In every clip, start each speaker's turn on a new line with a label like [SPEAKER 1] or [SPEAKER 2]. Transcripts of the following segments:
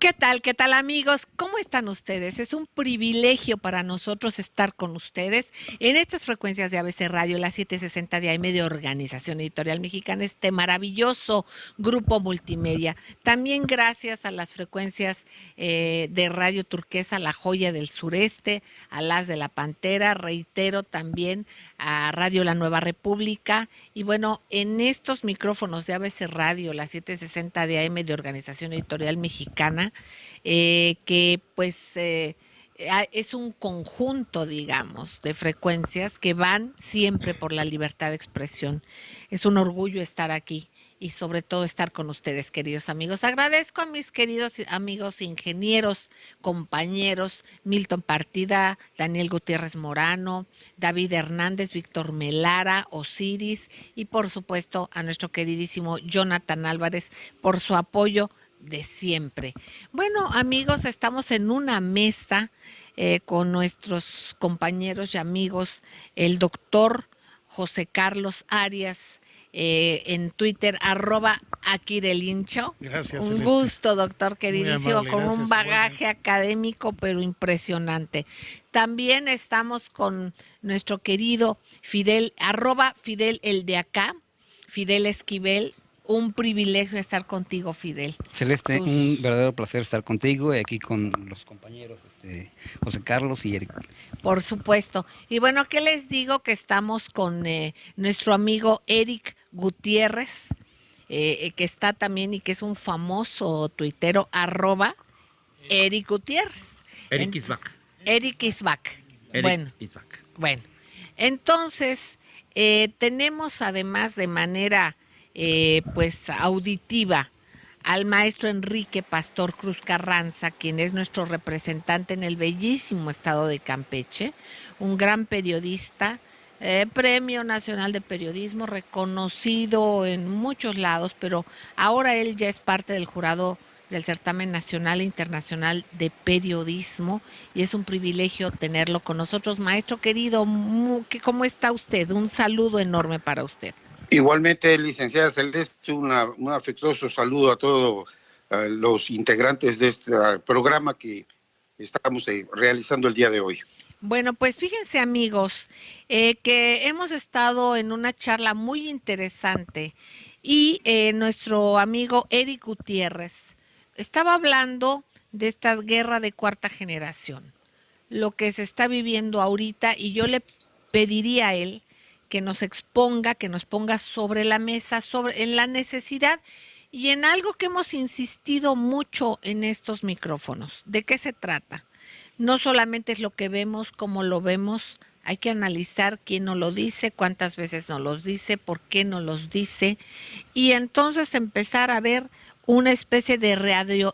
[SPEAKER 1] ¿Qué tal? ¿Qué tal, amigos? ¿Cómo están ustedes? Es un privilegio para nosotros estar con ustedes en estas frecuencias de ABC Radio, la 760 de AM de Organización Editorial Mexicana, este maravilloso grupo multimedia. También gracias a las frecuencias de Radio Turquesa, La Joya del Sureste, a las de La Pantera, reitero también a Radio La Nueva República. Y bueno, en estos micrófonos de ABC Radio, la 760 de AM de Organización Editorial Mexicana, que pues es un conjunto, digamos, de frecuencias que van siempre por la libertad de expresión. Es un orgullo estar aquí y sobre todo estar con ustedes, queridos amigos. Agradezco a mis queridos amigos ingenieros, compañeros, Milton Partida, Daniel Gutiérrez Morano, David Hernández, Víctor Melara, Osiris y por supuesto a nuestro queridísimo Jonathan Álvarez por su apoyo de siempre. Bueno, amigos, estamos en una mesa con nuestros compañeros y amigos, el doctor José Carlos Arias, en Twitter, @Aquirelincho.
[SPEAKER 2] Gracias,
[SPEAKER 1] Un
[SPEAKER 2] Celeste.
[SPEAKER 1] gusto, doctor queridísimo,
[SPEAKER 2] amable,
[SPEAKER 1] con
[SPEAKER 2] gracias,
[SPEAKER 1] un bagaje
[SPEAKER 2] igualmente.
[SPEAKER 1] académico, pero impresionante. También estamos con nuestro querido Fidel, @Fidel el de acá, Fidel Esquivel. Un privilegio estar contigo, Fidel.
[SPEAKER 3] Celeste, un verdadero placer estar contigo y aquí con los compañeros José Carlos y Eric.
[SPEAKER 1] Por supuesto. Y bueno, ¿qué les digo? Que estamos con nuestro amigo Eric Gutiérrez, que está también y que es un famoso tuitero, @Eric Gutiérrez.
[SPEAKER 4] Eric is back.
[SPEAKER 1] Eric is back.
[SPEAKER 4] Eric is back.
[SPEAKER 1] Bueno. Entonces, tenemos además de manera pues auditiva al maestro Enrique Pastor Cruz Carranza, quien es nuestro representante en el bellísimo estado de Campeche, un gran periodista, Premio Nacional de Periodismo, reconocido en muchos lados, pero ahora él ya es parte del jurado del Certamen Nacional e Internacional de Periodismo y es un privilegio tenerlo con nosotros. Maestro querido, ¿cómo está usted? Un saludo enorme para usted.
[SPEAKER 5] Igualmente, licenciada Celeste, un afectuoso saludo a todos los integrantes de este programa que estamos realizando el día de hoy.
[SPEAKER 1] Bueno, pues fíjense, amigos, que hemos estado en una charla muy interesante y nuestro amigo Eric Gutiérrez estaba hablando de esta guerra de cuarta generación, lo que se está viviendo ahorita, y yo le pediría a él que nos exponga, que nos ponga sobre la mesa, en la necesidad y en algo que hemos insistido mucho en estos micrófonos. ¿De qué se trata? No solamente es lo que vemos, cómo lo vemos, hay que analizar quién nos lo dice, cuántas veces nos los dice, por qué nos los dice, y entonces empezar a ver una especie de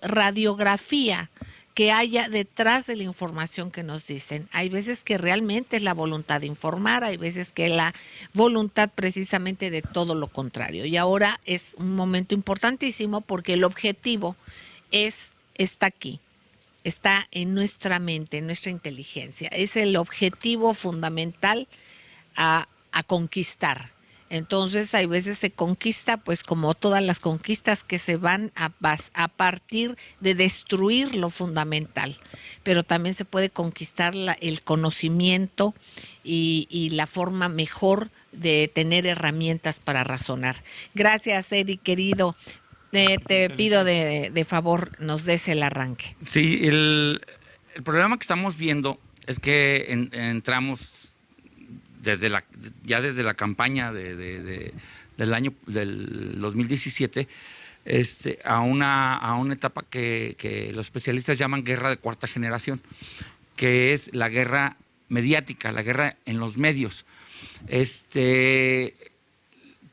[SPEAKER 1] radiografía que haya detrás de la información que nos dicen. Hay veces que realmente es la voluntad de informar, hay veces que es la voluntad precisamente de todo lo contrario. Y ahora es un momento importantísimo porque el objetivo está aquí, está en nuestra mente, en nuestra inteligencia. Es el objetivo fundamental a conquistar. Entonces, hay veces se conquista, pues como todas las conquistas que se van a partir de destruir lo fundamental, pero también se puede conquistar el conocimiento y la forma mejor de tener herramientas para razonar. Gracias, Eric, querido. Te pido de favor, nos des el arranque.
[SPEAKER 4] Sí, el problema que estamos viendo es que entramos desde la campaña del año del 2017 a una etapa que los especialistas llaman guerra de cuarta generación, que es la guerra mediática, la guerra en los medios.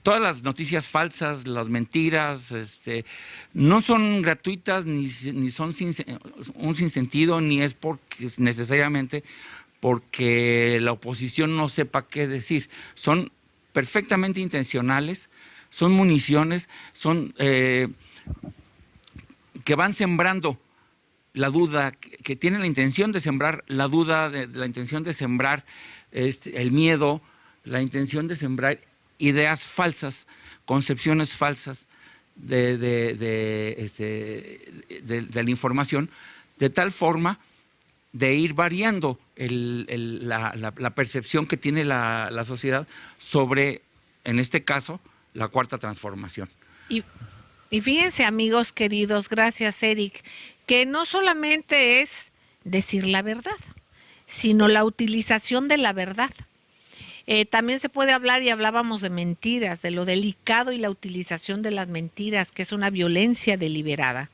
[SPEAKER 4] Todas las noticias falsas, las mentiras, no son gratuitas ni son un sinsentido, ni es porque necesariamente porque la oposición no sepa qué decir. Son perfectamente intencionales, son municiones, son que van sembrando la duda, que tienen la intención de sembrar la duda, la intención de sembrar el miedo, la intención de sembrar ideas falsas, concepciones falsas, de la información, de tal forma de ir variando la percepción que tiene la sociedad sobre, en este caso, la cuarta transformación.
[SPEAKER 1] Y fíjense, amigos queridos, gracias, Eric, que no solamente es decir la verdad, sino la utilización de la verdad. También se puede hablar, y hablábamos de mentiras, de lo delicado y la utilización de las mentiras, que es una violencia deliberada,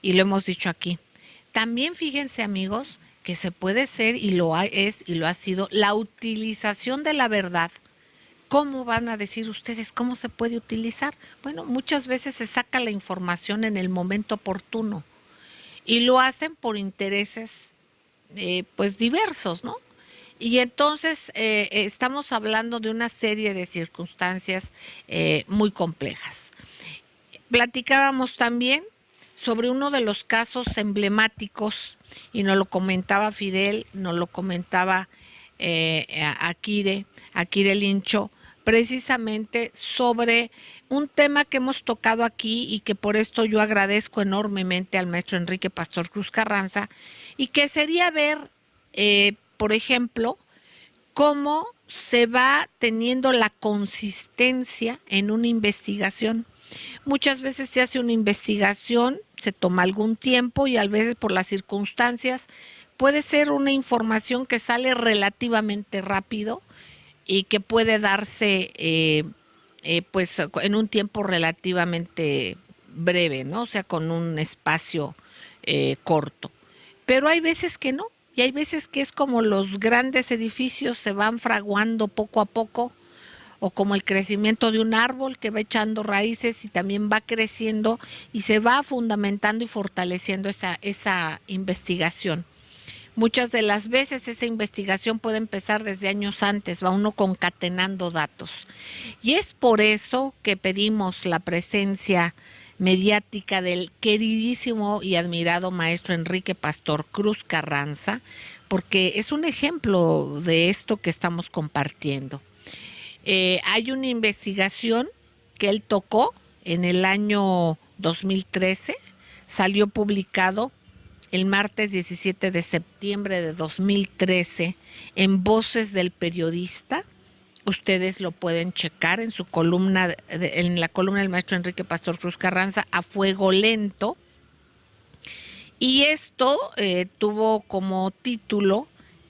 [SPEAKER 1] y lo hemos dicho aquí. También fíjense, amigos, que se puede ser, y lo es y lo ha sido, la utilización de la verdad. ¿Cómo van a decir ustedes cómo se puede utilizar? Bueno, muchas veces se saca la información en el momento oportuno y lo hacen por intereses pues diversos, ¿no? Y entonces estamos hablando de una serie de circunstancias muy complejas. Platicábamos también sobre uno de los casos emblemáticos, y nos lo comentaba Fidel, nos lo comentaba Akire Lincho, precisamente sobre un tema que hemos tocado aquí y que por esto yo agradezco enormemente al maestro Enrique Pastor Cruz Carranza, y que sería ver, por ejemplo, cómo se va teniendo la consistencia en una investigación. Muchas veces se hace una investigación, se toma algún tiempo y a veces por las circunstancias puede ser una información que sale relativamente rápido y que puede darse pues en un tiempo relativamente breve, ¿no? O sea, con un espacio corto. Pero hay veces que no, y hay veces que es como los grandes edificios se van fraguando poco a poco, o como el crecimiento de un árbol que va echando raíces y también va creciendo y se va fundamentando y fortaleciendo esa investigación. Muchas de las veces esa investigación puede empezar desde años antes, va uno concatenando datos. Y es por eso que pedimos la presencia mediática del queridísimo y admirado maestro Enrique Pastor Cruz Carranza, porque es un ejemplo de esto que estamos compartiendo. Hay una investigación que él tocó en el año 2013, salió publicado el martes 17 de septiembre de 2013 en Voces del Periodista. Ustedes lo pueden checar en su columna, en la columna del maestro Enrique Pastor Cruz Carranza, A Fuego Lento. Y esto tuvo como título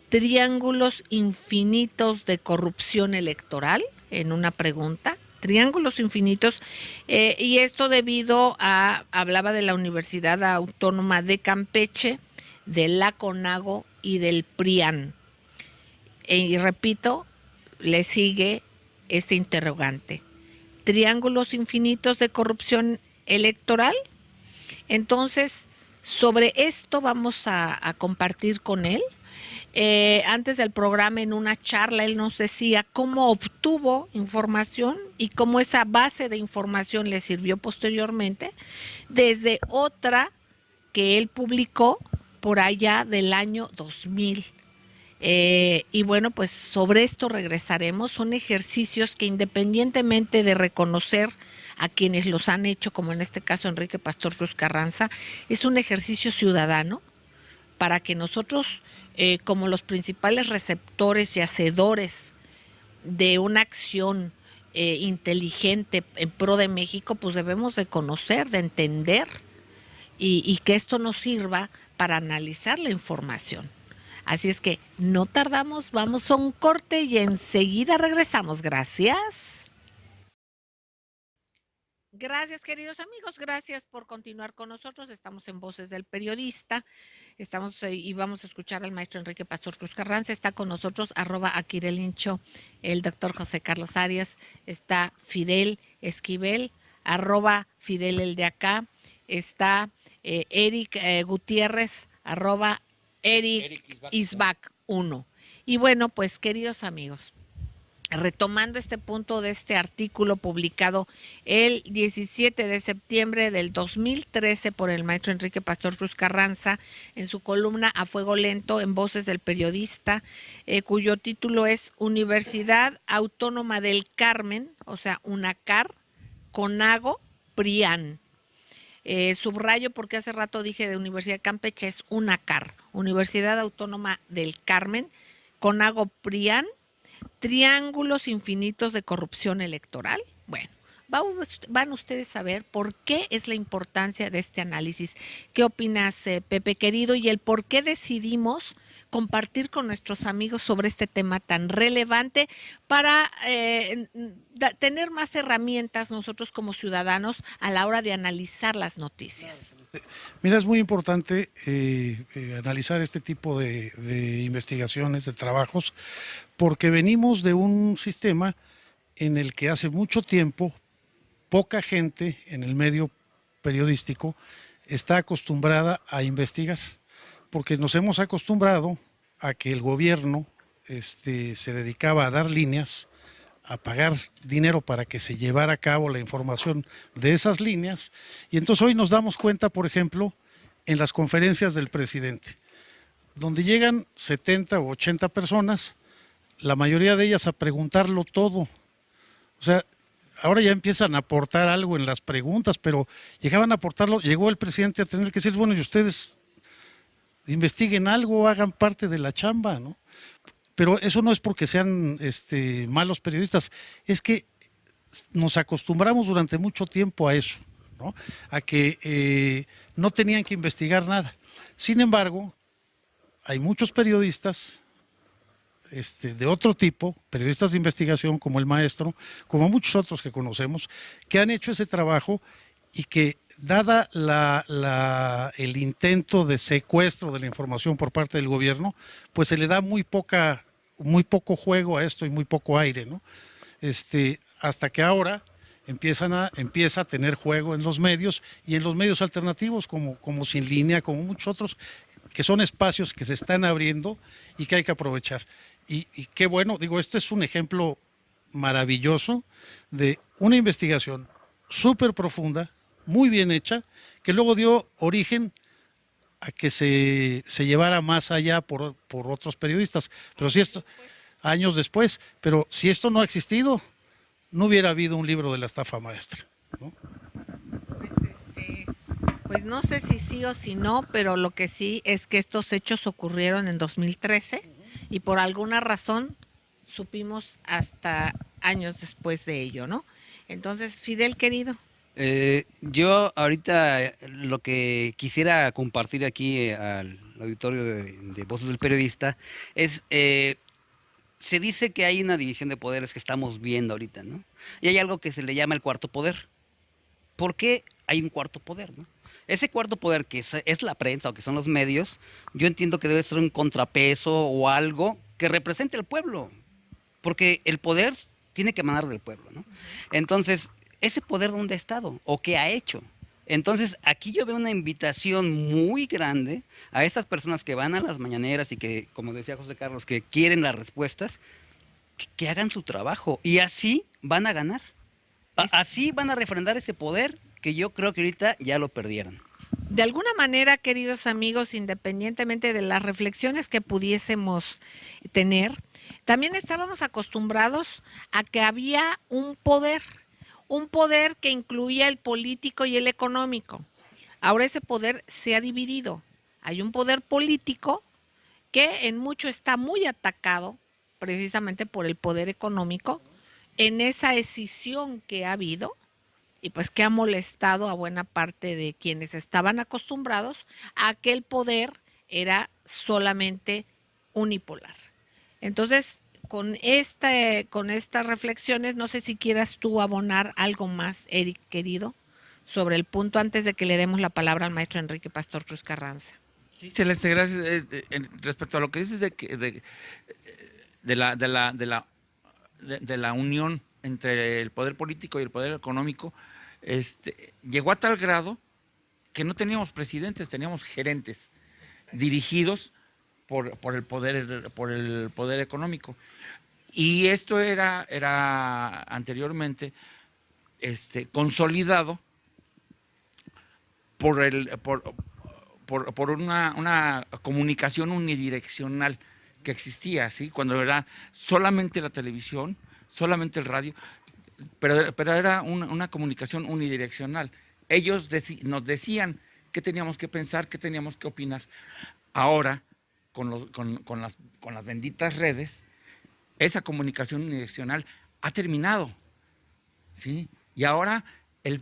[SPEAKER 1] Triángulos infinitos de corrupción electoral, en una pregunta. Triángulos infinitos, y esto debido a, hablaba de la Universidad Autónoma de Campeche, de la CONAGO y del PRIAN. Y repito, le sigue este interrogante. ¿Triángulos infinitos de corrupción electoral? Entonces, sobre esto vamos a compartir con él. Antes del programa, en una charla, él nos decía cómo obtuvo información y cómo esa base de información le sirvió posteriormente desde otra que él publicó por allá del año 2000. Y bueno, pues sobre esto regresaremos. Son ejercicios que, independientemente de reconocer a quienes los han hecho, como en este caso Enrique Pastor Cruz Carranza, es un ejercicio ciudadano para que nosotros, como los principales receptores y hacedores de una acción inteligente en pro de México, pues debemos de conocer, de entender, y que esto nos sirva para analizar la información. Así es que no tardamos, vamos a un corte y enseguida regresamos. Gracias. Gracias, queridos amigos, gracias por continuar con nosotros. Estamos en Voces del Periodista, estamos y vamos a escuchar al maestro Enrique Pastor Cruz Carranza. Está con nosotros @Akire Lincho, el doctor José Carlos Arias, está Fidel Esquivel, @Fidel el de acá, está Eric Gutiérrez, @Eric Isbac 1. Y bueno, pues queridos amigos, retomando este punto de este artículo publicado el 17 de septiembre del 2013 por el maestro Enrique Pastor Cruz Carranza en su columna A Fuego Lento en Voces del Periodista, cuyo título es Universidad Autónoma del Carmen, o sea, UNACAR, CONAGO, PRIAN. Subrayo porque hace rato dije de Universidad de Campeche, es UNACAR, Universidad Autónoma del Carmen, CONAGO PRIAN, triángulos infinitos de corrupción electoral. Bueno, van ustedes a ver por qué es la importancia de este análisis. ¿Qué opinas, Pepe querido? Y el por qué decidimos compartir con nuestros amigos sobre este tema tan relevante para tener más herramientas nosotros como ciudadanos a la hora de analizar las noticias.
[SPEAKER 2] Mira, es muy importante analizar este tipo de investigaciones, de trabajos, porque venimos de un sistema en el que hace mucho tiempo poca gente en el medio periodístico está acostumbrada a investigar, porque nos hemos acostumbrado a que el gobierno se dedicaba a dar líneas, a pagar dinero para que se llevara a cabo la información de esas líneas, y entonces hoy nos damos cuenta, por ejemplo, en las conferencias del presidente, donde llegan 70 o 80 personas, la mayoría de ellas a preguntarlo todo. O sea, ahora ya empiezan a aportar algo en las preguntas, pero llegaban a aportarlo, llegó el presidente a tener que decir, bueno, y ustedes investiguen algo, hagan parte de la chamba, ¿no? Pero eso no es porque sean malos periodistas, es que nos acostumbramos durante mucho tiempo a eso, ¿no? A que no tenían que investigar nada. Sin embargo, hay muchos periodistas de otro tipo, periodistas de investigación como el maestro, como muchos otros que conocemos, que han hecho ese trabajo y que, dada el intento de secuestro de la información por parte del gobierno, pues se le da muy poco juego a esto y muy poco aire, ¿no? Hasta que ahora empieza a tener juego en los medios y en los medios alternativos como Sin Línea, como muchos otros, que son espacios que se están abriendo y que hay que aprovechar. Y qué bueno, digo, este es un ejemplo maravilloso de una investigación súper profunda, muy bien hecha, que luego dio origen a que se llevara más allá por otros periodistas. Pero si esto, años después, pero si esto no ha existido, no hubiera habido un libro de la estafa maestra, ¿no?
[SPEAKER 1] Pues no sé si sí o si no, pero lo que sí es que estos hechos ocurrieron en 2013 y por alguna razón supimos hasta años después de ello, ¿no? Entonces, Fidel, querido.
[SPEAKER 3] Yo ahorita lo que quisiera compartir aquí al auditorio de Voces del Periodista es, se dice que hay una división de poderes que estamos viendo ahorita, ¿no? Y hay algo que se le llama el cuarto poder. ¿Por qué hay un cuarto poder, no? Ese cuarto poder que es la prensa o que son los medios, yo entiendo que debe ser un contrapeso o algo que represente al pueblo, porque el poder tiene que emanar del pueblo, ¿no? Entonces, ¿ese poder dónde ha estado o qué ha hecho? Entonces, aquí yo veo una invitación muy grande a esas personas que van a las mañaneras y que, como decía José Carlos, que quieren las respuestas, que hagan su trabajo y así van a ganar. Así van a refrendar ese poder que yo creo que ahorita ya lo perdieron.
[SPEAKER 1] De alguna manera, queridos amigos, independientemente de las reflexiones que pudiésemos tener, también estábamos acostumbrados a que había un poder que incluía el político y el económico. Ahora ese poder se ha dividido. Hay un poder político que en mucho está muy atacado precisamente por el poder económico en esa escisión que ha habido y pues que ha molestado a buena parte de quienes estaban acostumbrados a que el poder era solamente unipolar. Entonces, con estas reflexiones, no sé si quieras tú abonar algo más, Eric, querido, sobre el punto antes de que le demos la palabra al maestro Enrique Pastor Cruz Carranza.
[SPEAKER 4] Sí, excelente, gracias. Respecto a lo que dices de la unión entre el poder político y el poder económico, llegó a tal grado que no teníamos presidentes, teníamos gerentes dirigidos por el poder económico. Y esto era anteriormente consolidado por una comunicación unidireccional que existía, ¿sí? Cuando era solamente la televisión, solamente el radio. pero era una comunicación unidireccional. Ellos nos decían qué teníamos que pensar, qué teníamos que opinar. Ahora, con las benditas redes, esa comunicación unidireccional ha terminado, ¿sí? Y ahora el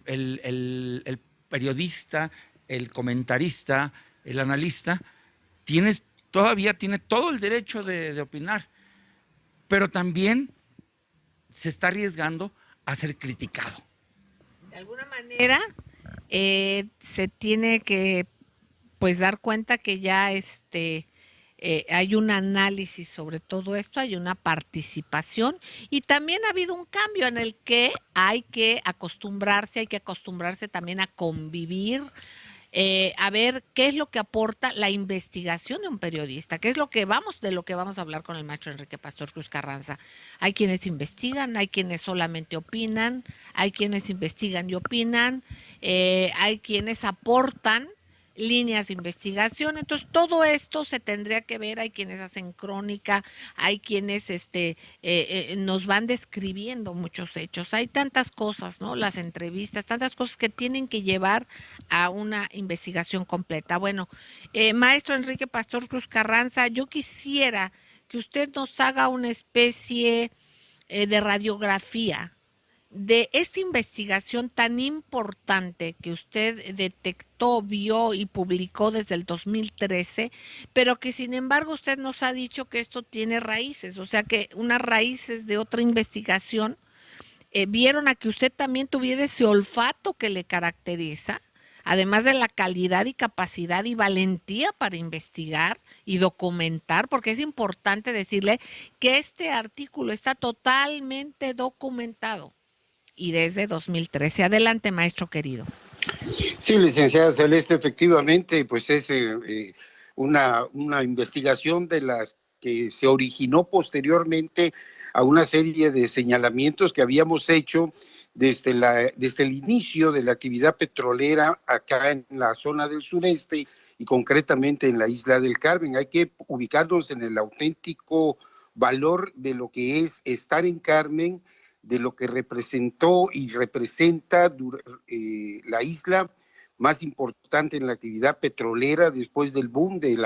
[SPEAKER 4] periodista, el comentarista, el analista, todavía tiene todo el derecho de opinar, pero también se está arriesgando a ser criticado.
[SPEAKER 1] De alguna manera se tiene que pues dar cuenta que ya hay un análisis sobre todo esto, hay una participación y también ha habido un cambio en el que hay que acostumbrarse también a convivir, a ver qué es lo que aporta la investigación de un periodista, qué es de lo que vamos a hablar con el maestro Enrique Pastor Cruz Carranza. Hay quienes investigan, hay quienes solamente opinan, hay quienes investigan y opinan, hay quienes aportan líneas de investigación. Entonces, todo esto se tendría que ver. Hay quienes hacen crónica, hay quienes nos van describiendo muchos hechos. Hay tantas cosas, ¿no? Las entrevistas, tantas cosas que tienen que llevar a una investigación completa. Bueno, maestro Enrique Pastor Cruz Carranza, yo quisiera que usted nos haga una especie de radiografía de esta investigación tan importante que usted detectó, vio y publicó desde el 2013, pero que sin embargo usted nos ha dicho que esto tiene raíces, o sea que unas raíces de otra investigación vieron a que usted también tuviera ese olfato que le caracteriza, además de la calidad y capacidad y valentía para investigar y documentar, porque es importante decirle que este artículo está totalmente documentado y desde 2013. Adelante, maestro querido.
[SPEAKER 5] Sí, licenciada Celeste, efectivamente, pues es una investigación de las que se originó posteriormente a una serie de señalamientos que habíamos hecho desde el inicio de la actividad petrolera acá en la zona del sureste y concretamente en la isla del Carmen. Hay que ubicarnos en el auténtico valor de lo que es estar en Carmen, de lo que representó y representa la isla más importante en la actividad petrolera después del boom de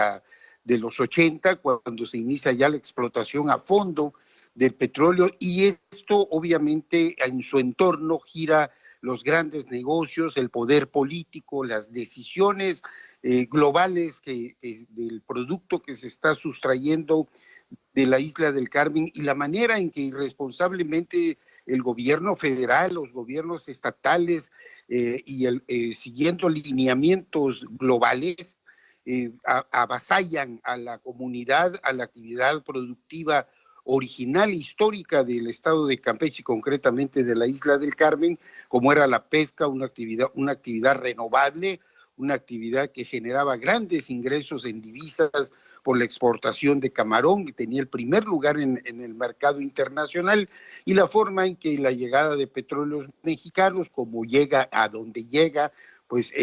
[SPEAKER 5] los 80, cuando se inicia ya la explotación a fondo del petróleo, y esto obviamente en su entorno gira los grandes negocios, el poder político, las decisiones globales del producto que se está sustrayendo de la isla del Carmen y la manera en que irresponsablemente el gobierno federal, los gobiernos estatales siguiendo lineamientos globales avasallan a la comunidad, a la actividad productiva original histórica del estado de Campeche y concretamente de la isla del Carmen, como era la pesca, una actividad renovable, una actividad que generaba grandes ingresos en divisas por la exportación de camarón, que tenía el primer lugar en el mercado internacional, y la forma en que la llegada de petróleos mexicanos, como llega a donde llega, pues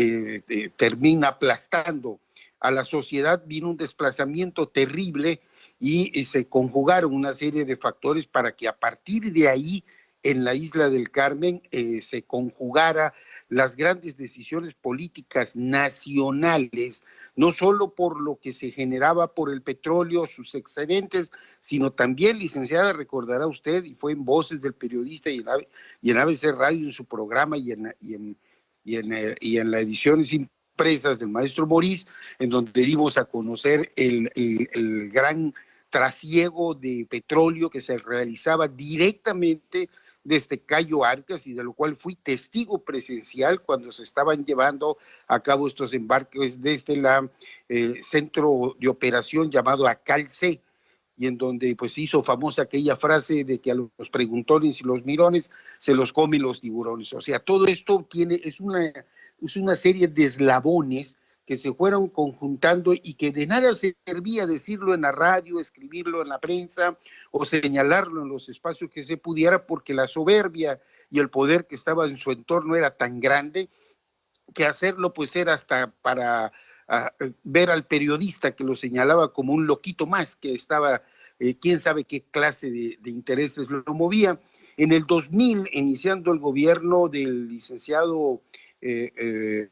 [SPEAKER 5] termina aplastando a la sociedad. Vino un desplazamiento terrible y se conjugaron una serie de factores para que a partir de ahí en la isla del Carmen se conjugara las grandes decisiones políticas nacionales, no solo por lo que se generaba por el petróleo, sus excedentes, sino también, licenciada, recordará usted, y fue en voces del periodista y en ABC Radio, en su programa y en las ediciones impresas del maestro Morís, en donde dimos a conocer el gran trasiego de petróleo que se realizaba directamente desde Cayo Arcas y de lo cual fui testigo presencial cuando se estaban llevando a cabo estos embarques desde el centro de operación llamado Acalce, y en donde pues hizo famosa aquella frase de que a los preguntones y los mirones se los comen los tiburones. O sea, todo esto es una serie de eslabones que se fueron conjuntando y que de nada servía decirlo en la radio, escribirlo en la prensa o señalarlo en los espacios que se pudiera, porque la soberbia y el poder que estaba en su entorno era tan grande que hacerlo pues era hasta para ver al periodista que lo señalaba como un loquito más que estaba, quién sabe qué clase de intereses lo movía. En el 2000, iniciando el gobierno del licenciado, en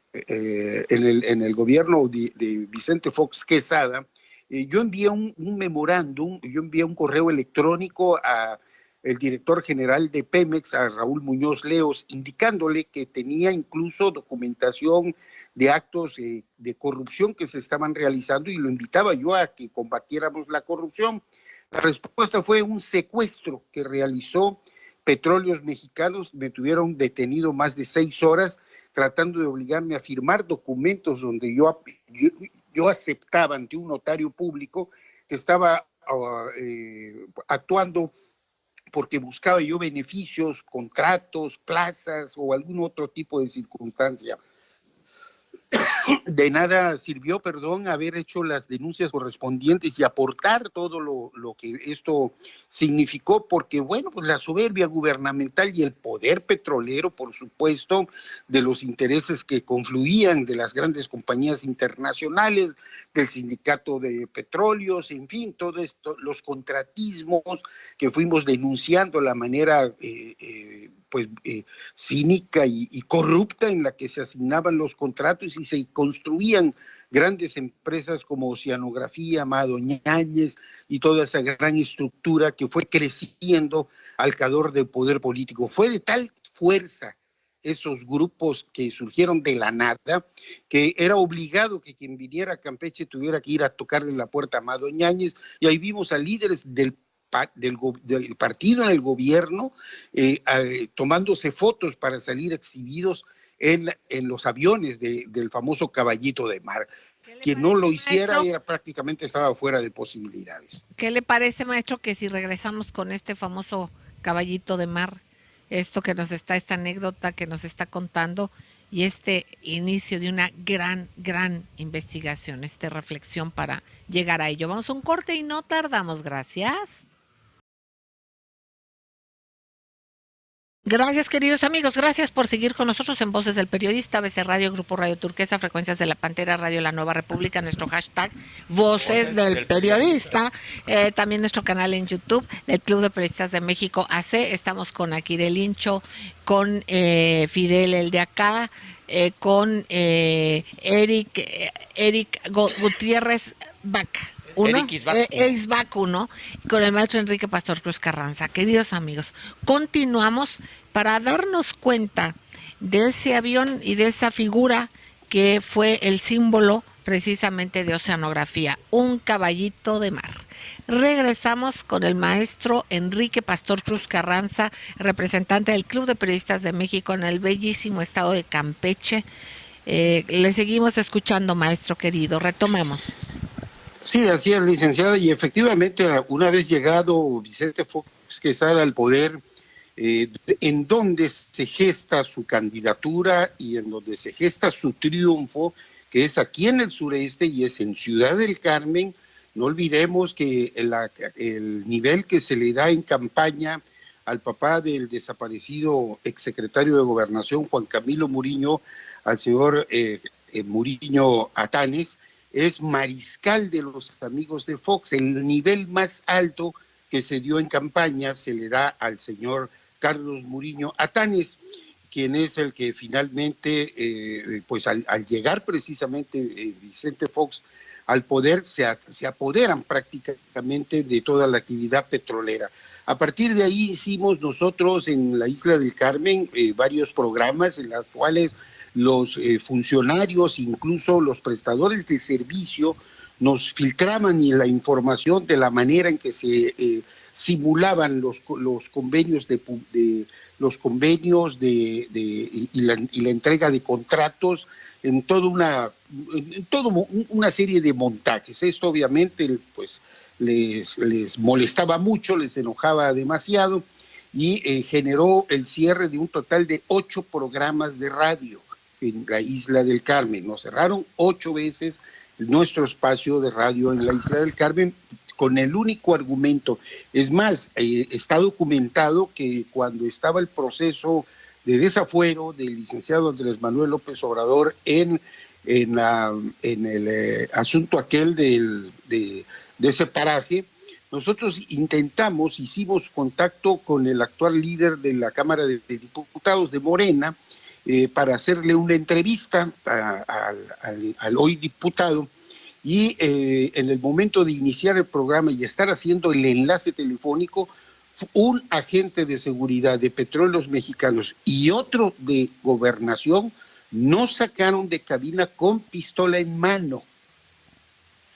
[SPEAKER 5] el gobierno de Vicente Fox Quesada, yo envié un memorándum, yo envié un correo electrónico a el director general de Pemex, a Raúl Muñoz Leos, indicándole que tenía incluso documentación de actos de corrupción que se estaban realizando, y lo invitaba yo a que combatiéramos la corrupción. La respuesta fue un secuestro que realizó Petróleos Mexicanos. Me tuvieron detenido más de 6 horas tratando de obligarme a firmar documentos donde yo aceptaba ante un notario público que estaba actuando porque buscaba yo beneficios, contratos, plazas o algún otro tipo de circunstancia. De nada sirvió, haber hecho las denuncias correspondientes y aportar todo lo que esto significó, porque bueno, pues la soberbia gubernamental y el poder petrolero, por supuesto, de los intereses que confluían de las grandes compañías internacionales, del sindicato de petróleos, en fin, todo esto, los contratismos que fuimos denunciando, la manera cínica y corrupta en la que se asignaban los contratos y se construían grandes empresas como Oceanografía, Amado Ñáñez y toda esa gran estructura que fue creciendo al calor del poder político. Fue de tal fuerza esos grupos que surgieron de la nada, que era obligado que quien viniera a Campeche tuviera que ir a tocarle la puerta a Amado Ñáñez, y ahí vimos a líderes del partido en el gobierno tomándose fotos para salir exhibidos en los aviones del famoso Caballito de Mar. Quien no lo hiciera prácticamente estaba fuera de posibilidades.
[SPEAKER 1] ¿Qué le parece, maestro, que si regresamos con este famoso Caballito de Mar, esta anécdota que nos está contando y este inicio de una gran investigación, esta reflexión para llegar a ello? Vamos a un corte y no tardamos. Gracias. Gracias, queridos amigos. Gracias por seguir con nosotros en Voces del Periodista, ABC Radio, Grupo Radio Turquesa, Frecuencias de la Pantera, Radio La Nueva República, nuestro hashtag Voces del Periodista, también nuestro canal en YouTube del Club de Periodistas de México AC. Estamos con Akira Lincho, con Fidel el de acá, con Eric Gutiérrez Bac. Uno, con el maestro Enrique Pastor Cruz Carranza. Queridos amigos, continuamos para darnos cuenta de ese avión y de esa figura que fue el símbolo precisamente de Oceanografía, un caballito de mar. Regresamos con el maestro Enrique Pastor Cruz Carranza, representante del Club de Periodistas de México en el bellísimo estado de Campeche. Le seguimos escuchando, maestro querido. Retomemos.
[SPEAKER 5] Sí, así es, licenciada, y efectivamente, una vez llegado Vicente Fox Quesada al poder, en donde se gesta su candidatura y en donde se gesta su triunfo, que es aquí en el sureste y es en Ciudad del Carmen. No olvidemos que el nivel que se le da en campaña al papá del desaparecido exsecretario de Gobernación, Juan Camilo Muriño, al señor Muriño Atanes, es mariscal de los amigos de Fox. El nivel más alto que se dio en campaña se le da al señor Carlos Muriño Atanes, quien es el que finalmente, al llegar precisamente Vicente Fox al poder, se apoderan prácticamente de toda la actividad petrolera. A partir de ahí hicimos nosotros en la Isla del Carmen varios programas en los cuales los funcionarios, incluso los prestadores de servicio, nos filtraban la información de la manera en que se simulaban los convenios y la entrega de contratos en toda una serie de montajes. Esto obviamente les molestaba mucho, les enojaba demasiado y generó el cierre de un total de 8 programas de radio en la Isla del Carmen. Nos cerraron 8 veces nuestro espacio de radio en la Isla del Carmen con el único argumento. Es más, está documentado que cuando estaba el proceso de desafuero del licenciado Andrés Manuel López Obrador en el asunto aquel de ese paraje, nosotros hicimos contacto con el actual líder de la Cámara de Diputados de Morena para hacerle una entrevista al hoy diputado, y en el momento de iniciar el programa y estar haciendo el enlace telefónico, un agente de seguridad de Petróleos Mexicanos y otro de Gobernación nos sacaron de cabina con pistola en mano.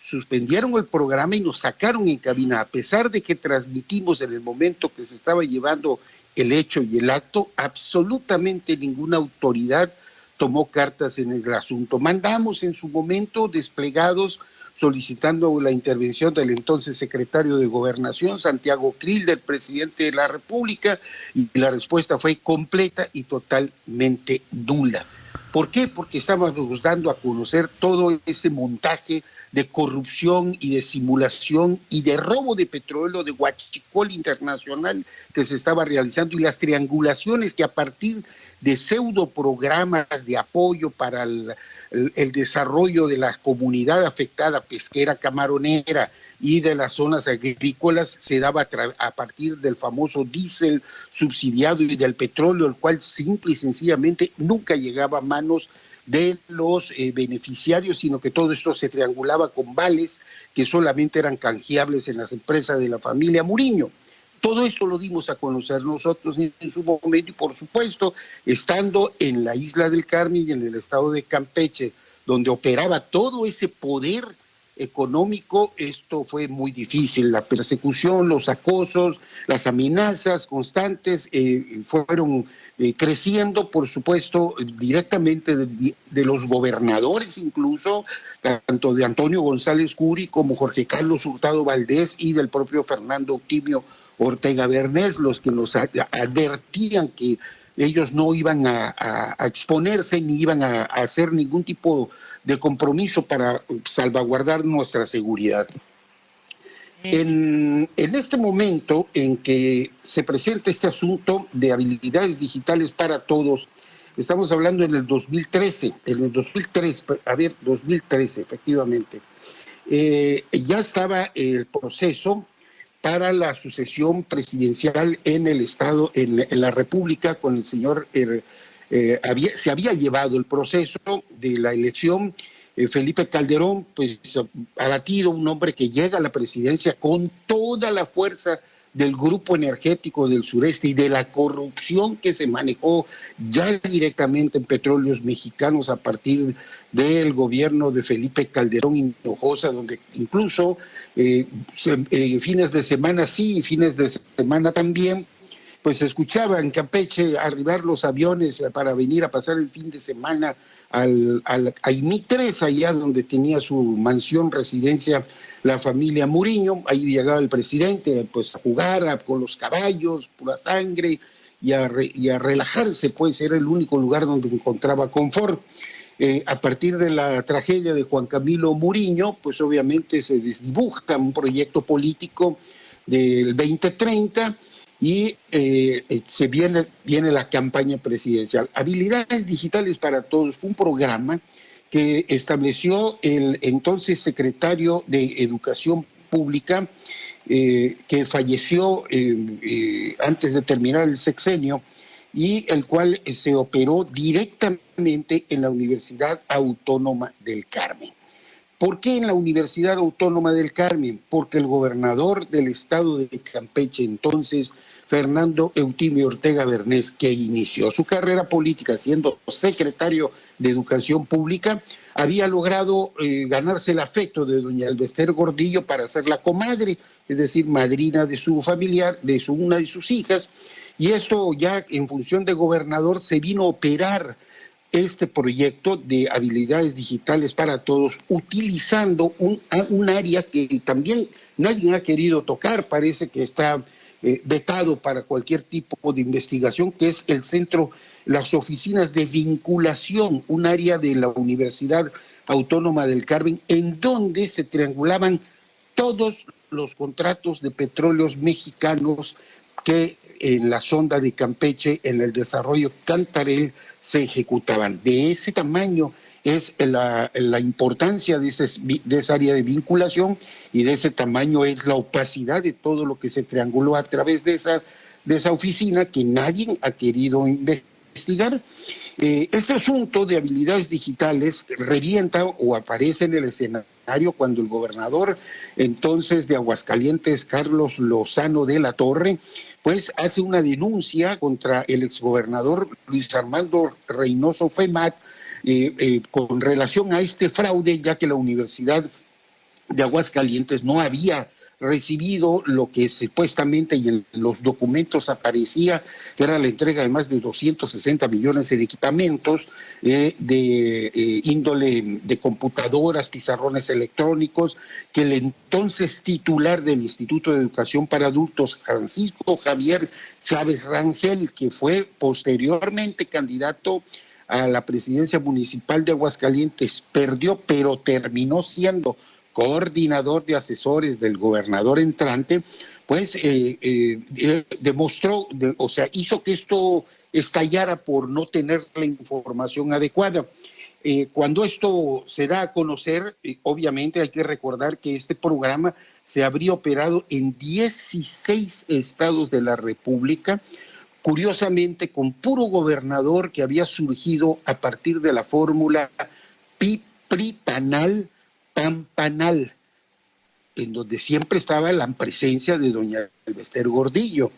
[SPEAKER 5] Suspendieron el programa y nos sacaron en cabina, a pesar de que transmitimos en el momento que se estaba llevando el hecho y el acto. Absolutamente ninguna autoridad tomó cartas en el asunto. Mandamos en su momento desplegados solicitando la intervención del entonces secretario de Gobernación, Santiago Krill, del presidente de la República, y la respuesta fue completa y totalmente nula. ¿Por qué? Porque estábamos dando a conocer todo ese montaje de corrupción y de simulación y de robo de petróleo, de huachicol internacional que se estaba realizando, y las triangulaciones que a partir de pseudo programas de apoyo para el desarrollo de la comunidad afectada pesquera camaronera y de las zonas agrícolas se daba a partir del famoso diésel subsidiado y del petróleo, el cual simple y sencillamente nunca llegaba a manos de los beneficiarios, sino que todo esto se triangulaba con vales que solamente eran canjeables en las empresas de la familia Muriño. Todo esto lo dimos a conocer nosotros en su momento, y por supuesto, estando en la isla del Carmen y en el estado de Campeche, donde operaba todo ese poder económico, esto fue muy difícil. La persecución, los acosos, las amenazas constantes fueron creciendo, por supuesto, directamente de los gobernadores, incluso, tanto de Antonio González Curi como Jorge Carlos Hurtado Valdés y del propio Fernando Octavio Ortega Bernés, los que nos advertían que ellos no iban a exponerse ni iban a hacer ningún tipo de compromiso para salvaguardar nuestra seguridad. En este momento en que se presenta este asunto de habilidades digitales para todos, estamos hablando en el 2013, 2013 efectivamente, ya estaba el proceso para la sucesión presidencial en el Estado, en la República, con el señor, se había llevado el proceso de la elección. Felipe Calderón, pues ha batido un hombre que llega a la presidencia con toda la fuerza del grupo energético del sureste y de la corrupción que se manejó ya directamente en Petróleos Mexicanos a partir del gobierno de Felipe Calderón Hinojosa, donde incluso fines de semana sí y fines de semana también, pues se escuchaba en Campeche arribar los aviones para venir a pasar el fin de semana a IMI-3, allá donde tenía su mansión, residencia, la familia Muriño. Ahí llegaba el presidente pues a jugar con los caballos, pura sangre, y a relajarse, pues era el único lugar donde encontraba confort. A partir de la tragedia de Juan Camilo Muriño, pues obviamente se desdibuja un proyecto político del 2030, y se viene la campaña presidencial. Habilidades digitales para todos fue un programa que estableció el entonces secretario de Educación Pública, que falleció antes de terminar el sexenio, y el cual se operó directamente en la Universidad Autónoma del Carmen. ¿Por qué en la Universidad Autónoma del Carmen? Porque el gobernador del estado de Campeche, entonces Fernando Eutimio Ortega Bernés, que inició su carrera política siendo secretario de Educación Pública, había logrado ganarse el afecto de doña Albester Gordillo para ser la comadre, es decir, madrina de su familiar, una de sus hijas, y esto ya en función de gobernador se vino a operar este proyecto de habilidades digitales para todos, utilizando un área que también nadie ha querido tocar, parece que está vetado para cualquier tipo de investigación, que es el centro, las oficinas de vinculación, un área de la Universidad Autónoma del Carmen, en donde se triangulaban todos los contratos de petróleos mexicanos que en la sonda de Campeche, en el desarrollo Cantarell, se ejecutaban. De ese tamaño es la importancia de esa área de vinculación, y de ese tamaño es la opacidad de todo lo que se trianguló a través de esa oficina que nadie ha querido investigar. Este asunto de habilidades digitales revienta o aparece en el escenario cuando el gobernador entonces de Aguascalientes, Carlos Lozano de la Torre, pues hace una denuncia contra el exgobernador Luis Armando Reynoso Femat, con relación a este fraude, ya que la Universidad de Aguascalientes no había recibido lo que supuestamente y en los documentos aparecía que era la entrega de más de 260 millones en equipamientos de índole de computadoras, pizarrones electrónicos, que el entonces titular del Instituto de Educación para Adultos, Francisco Javier Chávez Rangel, que fue posteriormente candidato a la presidencia municipal de Aguascalientes, perdió, pero terminó siendo coordinador de asesores del gobernador entrante, pues demostró, o sea, hizo que esto estallara por no tener la información adecuada. Cuando esto se da a conocer, obviamente hay que recordar que este programa se habría operado en 16 estados de la República, curiosamente con puro gobernador que había surgido a partir de la fórmula PRI-PANAL, PAN-PANAL, en donde siempre estaba la presencia de doña Elvester Gordillo,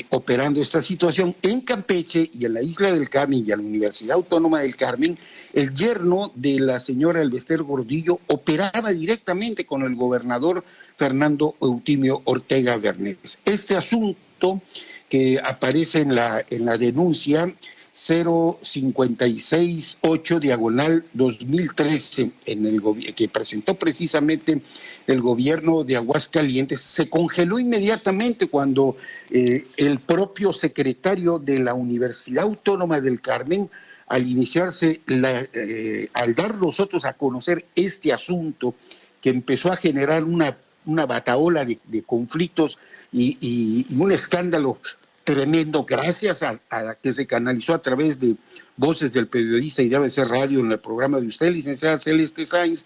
[SPEAKER 5] operando esta situación. En Campeche y en la Isla del Carmen y a la Universidad Autónoma del Carmen, el yerno de la señora Elvester Gordillo operaba directamente con el gobernador Fernando Eutimio Ortega Bernés. Este asunto que aparece en la denuncia 0568 diagonal 2013 que presentó precisamente el gobierno de Aguascalientes, se congeló inmediatamente cuando el propio secretario de la Universidad Autónoma del Carmen, al iniciarse, al dar nosotros a conocer este asunto que empezó a generar una batahola de conflictos y un escándalo tremendo, gracias a que se canalizó a través de Voces del Periodista y de ABC Radio en el programa de usted, licenciada Celeste Sáenz,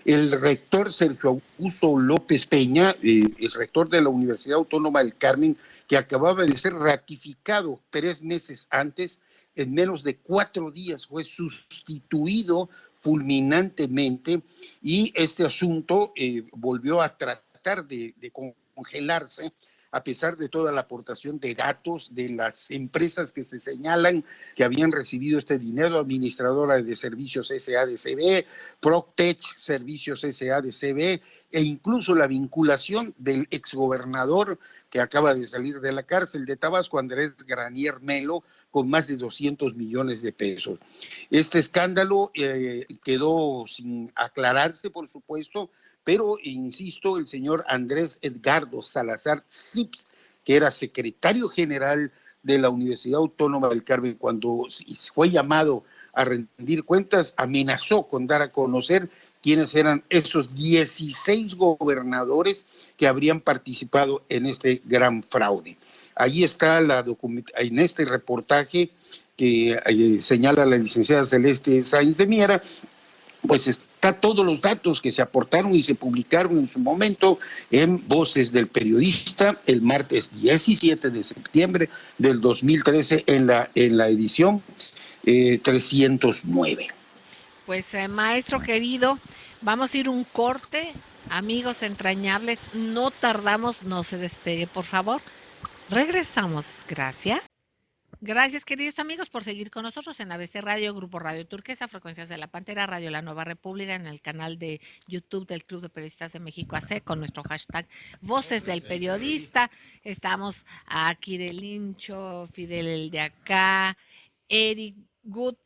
[SPEAKER 5] el rector Sergio Augusto López Peña, el rector de la Universidad Autónoma del Carmen, que acababa de ser ratificado 3 meses antes, en menos de 4 días fue sustituido fulminantemente, y este asunto volvió a tratar de congelarse a pesar de toda la aportación de datos de las empresas que se señalan que habían recibido este dinero: Administradora de Servicios SADCB, Proctech Servicios SADCB, e incluso la vinculación del exgobernador que acaba de salir de la cárcel de Tabasco, Andrés Granier Melo, con más de 200 millones de pesos. Este escándalo quedó sin aclararse, por supuesto, pero, insisto, el señor Andrés Edgardo Salazar Sips, que era secretario general de la Universidad Autónoma del Carmen, cuando fue llamado a rendir cuentas, amenazó con dar a conocer quiénes eran esos 16 gobernadores que habrían participado en este gran fraude. Allí está en este reportaje que señala la licenciada Celeste Sáenz de Miera, pues está todos los datos que se aportaron y se publicaron en su momento en Voces del Periodista el martes 17 de septiembre del 2013 en la edición 309.
[SPEAKER 1] Pues maestro querido, vamos a ir un corte. Amigos entrañables, no tardamos, no se despegue, por favor. Regresamos, gracias. Gracias, queridos amigos, por seguir con nosotros en ABC Radio, Grupo Radio Turquesa, Frecuencias de la Pantera, Radio La Nueva República, en el canal de YouTube del Club de Periodistas de México AC, con nuestro hashtag Voces del Periodista. Estamos a Kirelincho, Fidel el de acá, Eric Good,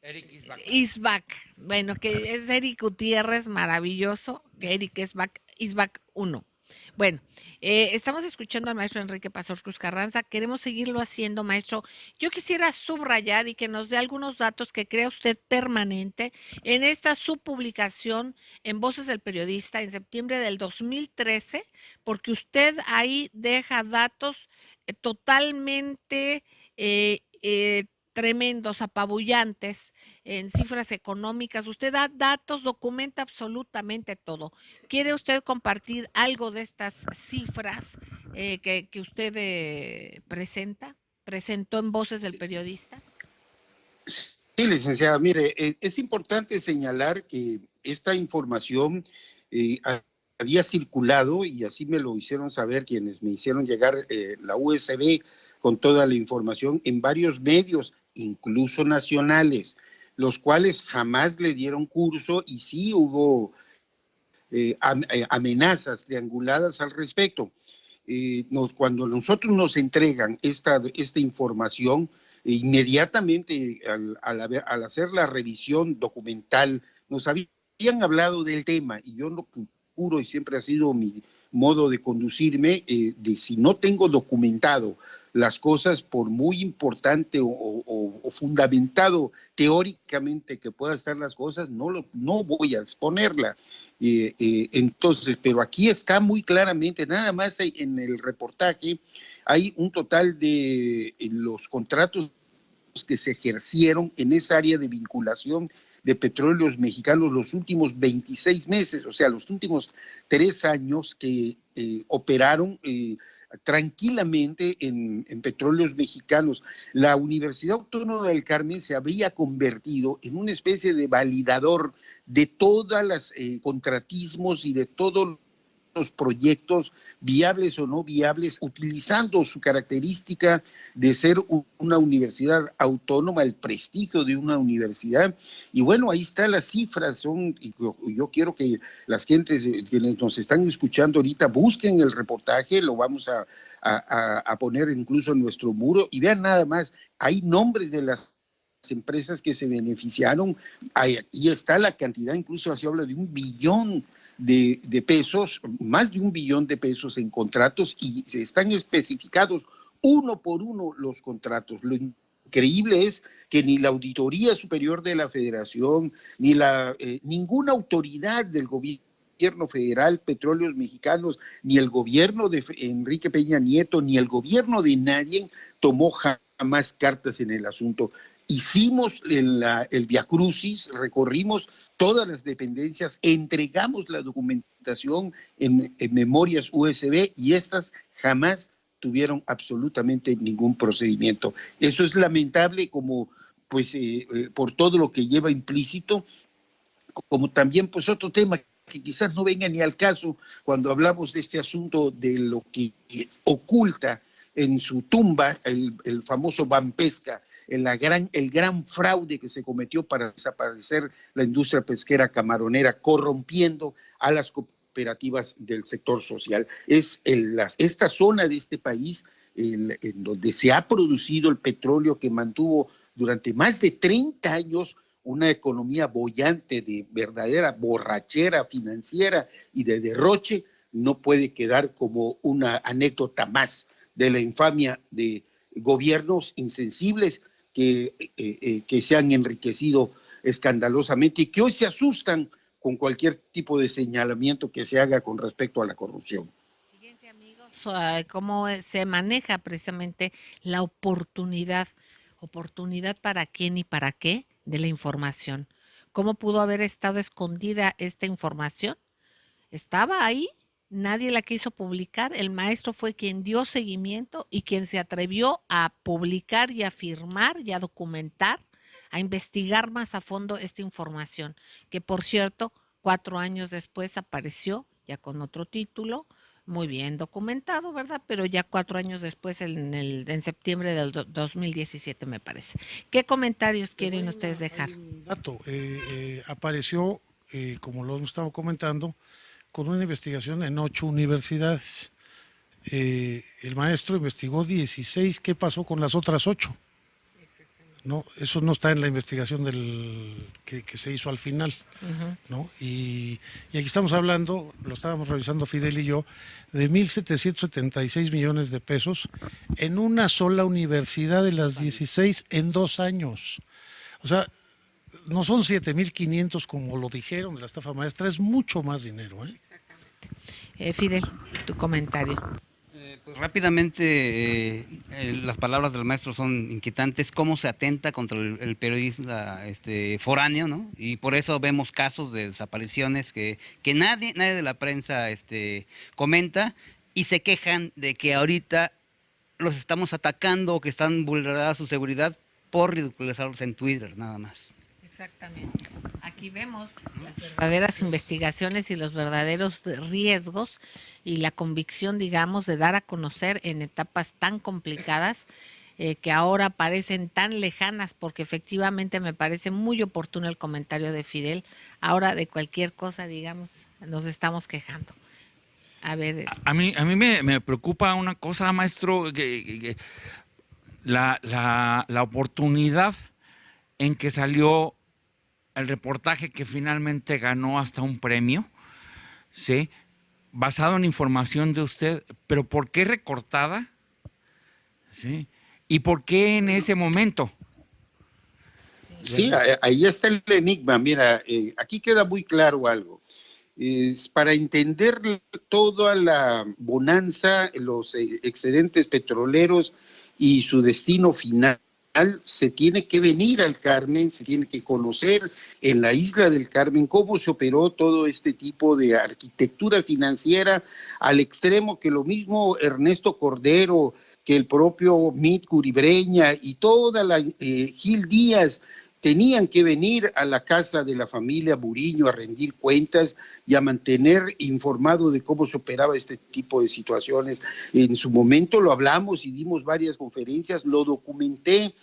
[SPEAKER 1] Eric Isbak. Bueno, que es Eric Gutiérrez, maravilloso. Eric Isbak 1. Bueno, estamos escuchando al maestro Enrique Pastor Cruz Carranza. Queremos seguirlo haciendo, maestro. Yo quisiera subrayar y que nos dé algunos datos que crea usted permanente en esta subpublicación en Voces del Periodista en septiembre del 2013, porque usted ahí deja datos totalmente tremendos, apabullantes en cifras económicas. Usted da datos, documenta absolutamente todo. ¿Quiere usted compartir algo de estas cifras que usted presentó en Voces del Periodista?
[SPEAKER 5] Sí, licenciada, mire, es importante señalar que esta información había circulado y así me lo hicieron saber quienes me hicieron llegar la USB con toda la información en varios medios, incluso nacionales, los cuales jamás le dieron curso y sí hubo amenazas trianguladas al respecto. Cuando nosotros nos entregan esta información, inmediatamente al hacer la revisión documental, nos habían hablado del tema y yo lo procuro y siempre ha sido mi modo de conducirme, de si no tengo documentado las cosas, por muy importante o fundamentado teóricamente que puedan estar las cosas, no voy a exponerla. Entonces, pero aquí está muy claramente, nada más en el reportaje, hay un total de los contratos que se ejercieron en esa área de vinculación de petróleos mexicanos los últimos 26 meses, o sea, los últimos 3 años que operaron tranquilamente en petróleos mexicanos. La Universidad Autónoma del Carmen se habría convertido en una especie de validador de todas las contratismos y de todos los proyectos viables o no viables, utilizando su característica de ser una universidad autónoma, el prestigio de una universidad. Y bueno, ahí están las cifras. Yo quiero que las gentes quienes nos están escuchando ahorita busquen el reportaje, lo vamos a poner incluso en nuestro muro y vean nada más, hay nombres de las empresas que se beneficiaron, ahí está la cantidad, incluso se habla de 1 billón de pesos, más de 1 billón de pesos en contratos y se están especificados uno por uno los contratos. Lo increíble es que ni la Auditoría Superior de la Federación, ni ninguna autoridad del gobierno federal, Petróleos Mexicanos, ni el gobierno de Enrique Peña Nieto, ni el gobierno de nadie tomó jamás cartas en el asunto. Hicimos el viacrucis, recorrimos todas las dependencias, entregamos la documentación en memorias USB y estas jamás tuvieron absolutamente ningún procedimiento. Eso es lamentable como pues por todo lo que lleva implícito, como también pues otro tema que quizás no venga ni al caso cuando hablamos de este asunto de lo que oculta en su tumba el famoso Banpesca, el gran fraude que se cometió para desaparecer la industria pesquera camaronera, corrompiendo a las cooperativas del sector social. Es esta zona de este país en donde se ha producido el petróleo que mantuvo durante más de 30 años una economía boyante de verdadera borrachera financiera y de derroche, no puede quedar como una anécdota más de la infamia de gobiernos insensibles que se han enriquecido escandalosamente y que hoy se asustan con cualquier tipo de señalamiento que se haga con respecto a la corrupción.
[SPEAKER 1] Fíjense, amigos, cómo se maneja precisamente la oportunidad para quién y para qué de la información. ¿Cómo pudo haber estado escondida esta información? Estaba ahí, nadie la quiso publicar, el maestro fue quien dio seguimiento y quien se atrevió a publicar y a firmar y a documentar, a investigar más a fondo esta información, que por cierto, 4 años después apareció ya con otro título, muy bien documentado, ¿verdad? Pero ya 4 años después, en septiembre del 2017 me parece. ¿Qué comentarios quieren ustedes dejar?
[SPEAKER 2] Un dato, apareció, como lo hemos estado comentando, con una investigación en 8 universidades. El maestro investigó 16, ¿qué pasó con las otras 8? No, eso no está en la investigación que se hizo al final, ¿no? Y aquí estamos hablando, lo estábamos revisando Fidel y yo, de 1.776 millones de pesos en una sola universidad de las 16 en 2 años. O sea, no son 7.500 como lo dijeron de la estafa maestra, es mucho más dinero, ¿eh?
[SPEAKER 1] Exactamente. Fidel, tu comentario.
[SPEAKER 3] Pues rápidamente, las palabras del maestro son inquietantes, cómo se atenta contra el periodista foráneo, ¿no? Y por eso vemos casos de desapariciones que nadie de la prensa comenta, y se quejan de que ahorita los estamos atacando o que están vulnerada su seguridad por ridiculizarlos en Twitter, nada más.
[SPEAKER 1] Exactamente. Aquí vemos las verdaderas investigaciones y los verdaderos riesgos y la convicción, digamos, de dar a conocer en etapas tan complicadas que ahora parecen tan lejanas, porque efectivamente me parece muy oportuno el comentario de Fidel. Ahora de cualquier cosa, digamos, nos estamos quejando. A ver,
[SPEAKER 4] A mí me preocupa una cosa, maestro, la oportunidad en que salió el reportaje que finalmente ganó hasta un premio, ¿sí? Basado en información de usted, pero ¿por qué recortada? ¿Sí? ¿Y por qué en ese momento?
[SPEAKER 5] Sí, ahí está el enigma. Mira, aquí queda muy claro algo. Para entender toda la bonanza, los excedentes petroleros y su destino final, se tiene que venir al Carmen, se tiene que conocer en la isla del Carmen cómo se operó todo este tipo de arquitectura financiera, al extremo que lo mismo Ernesto Cordero, que el propio Mit Curibreña y toda la Gil Díaz tenían que venir a la casa de la familia Buriño a rendir cuentas y a mantener informado de cómo se operaba este tipo de situaciones. En su momento lo hablamos y dimos varias conferencias, lo documenté,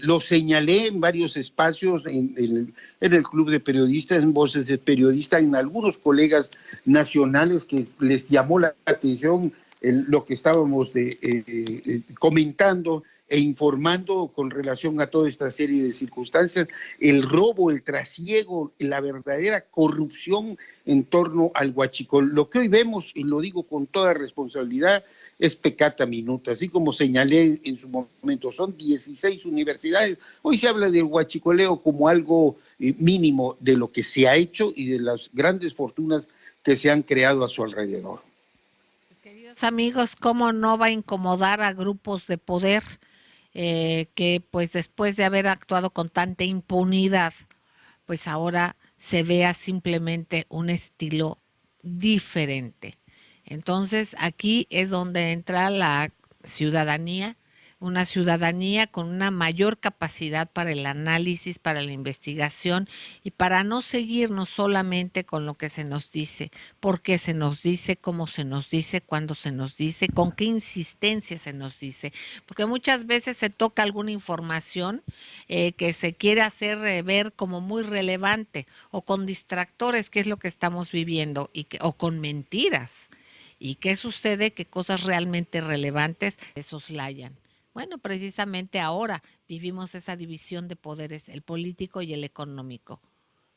[SPEAKER 5] lo señalé en varios espacios, en el Club de Periodistas, en Voces de Periodista, en algunos colegas nacionales que les llamó la atención lo que estábamos comentando e informando con relación a toda esta serie de circunstancias, el robo, el trasiego, la verdadera corrupción en torno al huachicol. Lo que hoy vemos, y lo digo con toda responsabilidad, es peccata minuta, así como señalé en su momento, son 16 universidades. Hoy se habla del huachicoleo como algo mínimo de lo que se ha hecho y de las grandes fortunas que se han creado a su alrededor.
[SPEAKER 1] pues, queridos amigos, ¿cómo no va a incomodar a grupos de poder que pues después de haber actuado con tanta impunidad, pues ahora se vea simplemente un estilo diferente? Entonces aquí es donde entra la ciudadanía, una ciudadanía con una mayor capacidad para el análisis, para la investigación y para no seguirnos solamente con lo que se nos dice, por qué se nos dice, cómo se nos dice, cuándo se nos dice, con qué insistencia se nos dice, porque muchas veces se toca alguna información que se quiere hacer ver como muy relevante o con distractores, que es lo que estamos viviendo, o con mentiras. ¿Y qué sucede? Que cosas realmente relevantes se soslayan. Bueno, precisamente ahora vivimos esa división de poderes, el político y el económico.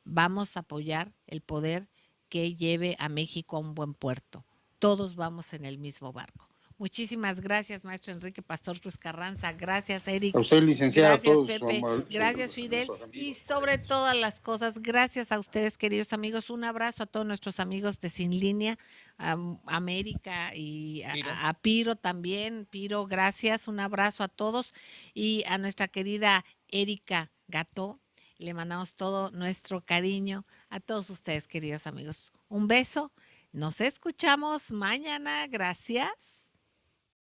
[SPEAKER 1] Vamos a apoyar el poder que lleve a México a un buen puerto. Todos vamos en el mismo barco. Muchísimas gracias, maestro Enrique Pastor Cruz Carranza. Gracias, Eric.
[SPEAKER 5] A usted, licenciado,
[SPEAKER 1] Gracias,
[SPEAKER 5] a todos
[SPEAKER 1] Pepe. Gracias, Fidel. Y sobre todas las cosas, gracias a ustedes, queridos amigos. Un abrazo a todos nuestros amigos de Sin Línea, a América y a Piro también. Piro, gracias. Un abrazo a todos. Y a nuestra querida Erika Gató, le mandamos todo nuestro cariño a todos ustedes, queridos amigos. Un beso. Nos escuchamos mañana. Gracias.